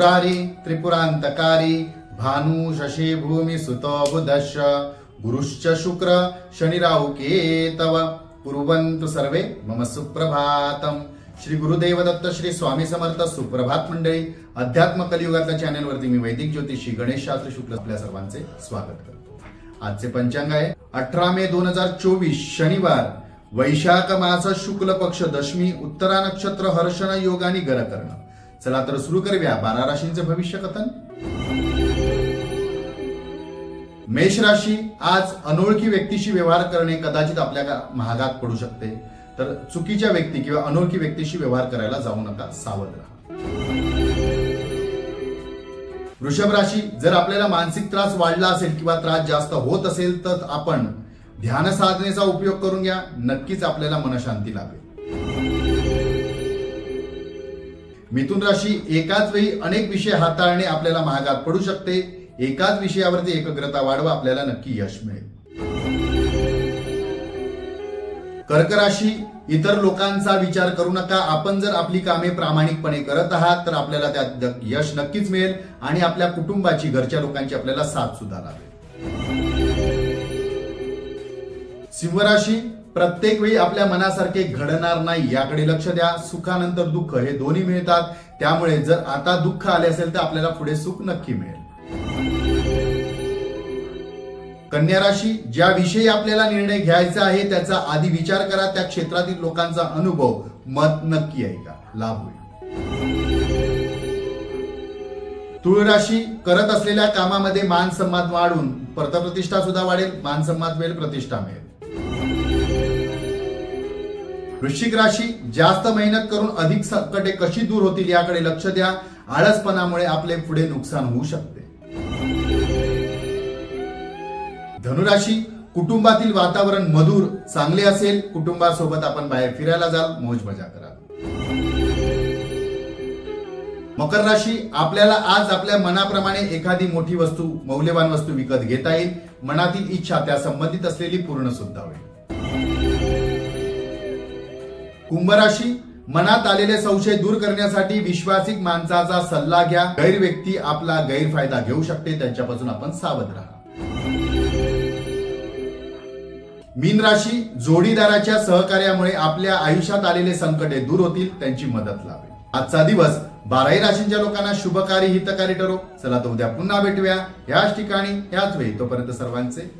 मुरारी त्रिपुरांतकारी भानु शशी भूमी सुतो बुधश्च गुरुश्च शुक्र शनिराहु केतव कुर्वन्तु सर्वे मम सुप्रभातम। श्री गुरुदेव दत्त श्री स्वामी समर्थ सुप्रभात मंडळी। अध्यात्म कलियुगाच्या चॅनल वरती मी वैदिक ज्योतिषी गणेश शास्त्री शुक्ल आपल्या सर्वांचे स्वागत करतो। आजचे पंचांग आहे 18 मे 2024 शनिवार, वैशाख मास शुक्ल पक्ष दशमी, उत्तरा नक्षत्र, हर्षण योग आणि गरकर्ण। चला तर सुरू करूया 12 राशींचे भविष्य कथन। मेष राशी, आज अनोळखी व्यक्तीशी व्यवहार करणे कदाचित आपल्या महागात पडू शकते, तर चुकीच्या व्यक्ती किंवा अनोळखी व्यक्तीशी व्यवहार करायला जाऊ नका, सावध राहा। वृषभ राशी, जर आपल्याला मानसिक त्रास वाढला असेल किंवा त्रास जास्त होत असेल तर आपण ध्यान साधनेचा उपयोग करून घ्या, नक्कीच आपल्याला मनशांती लाभेल। मिथुन राशी, एकाच वेळी अनेक विषय हाताळणे आपल्याला महागात पडू शकते, एकाच विषयावरती एकाग्रता वाढवा, आपल्याला नक्की यश मिळेल। कर्क राशी, इतर लोकांचा विचार करू नका, आपण जर आपली कामे प्रामाणिकपणे करत आहात तर आपल्याला त्यात यश नक्कीच मिळेल आणि आपल्या कुटुंबाची, घरच्या लोकांची आपल्याला साथ सुद्धा लाभेल। सिंह राशी, प्रत्येक वेळी आपल्या मनासारखे घडणार नाही, याकडे लक्ष द्या। सुखानंतर दुःख हे दोन्ही मिळतात, त्यामुळे जर आता दुःख आले असेल तर आपल्याला पुढे सुख नक्की मिळेल। कन्या राशी, ज्या विषयी आपल्याला निर्णय घ्यायचा आहे त्याचा आधी विचार करा, त्या क्षेत्रातील लोकांचा अनुभव मत नक्की ऐका, लाभ होईल। तुळ राशी, करत असलेल्या कामामध्ये मान सन्मान वाढून प्रतिष्ठा सुद्धा वाढेल, मान सन्मान मिळेल, प्रतिष्ठा मिळेल। वृश्चिक राशी, जास्त मेहनत करून अधिक संकटे कशी दूर होतील याकडे लक्ष द्या, आळसपणामुळे आपले पुढे नुकसान होऊ शकते। धनुराशी, कुटुंबातील वातावरण मधुर चांगले असेल, कुटुंबासोबत आपण बाहेर फिरायला जाल, मौज मजा कराल। मकर राशी, आपल्याला आज आपल्या मनाप्रमाणे एखादी मोठी वस्तू, मौल्यवान वस्तू विकत घेता येईल, मनातील इच्छा त्या संबंधित असलेली पूर्ण सुद्धा होईल। कुंभ राशी, मनात आलेले संशय दूर करण्यासाठी विश्वासिक माणसाचा सल्ला घ्या, गैर व्यक्ती आपला गैरफायदा घेऊ शकते, त्यांच्यापासून आपण सावध राहा। मीन राशी, जोडीदाराच्या सहकार्यामुळे आपल्या आयुष्यात आलेले संकटे दूर होतील, त्यांची मदत लाभेल। आजचा दिवस 12 राशींच्या लोकांना शुभकारी हितकारी ठरो। चला तर उद्या पुन्हा भेटूया याच ठिकाणी याच वेळी, तोपर्यंत सर्वांचे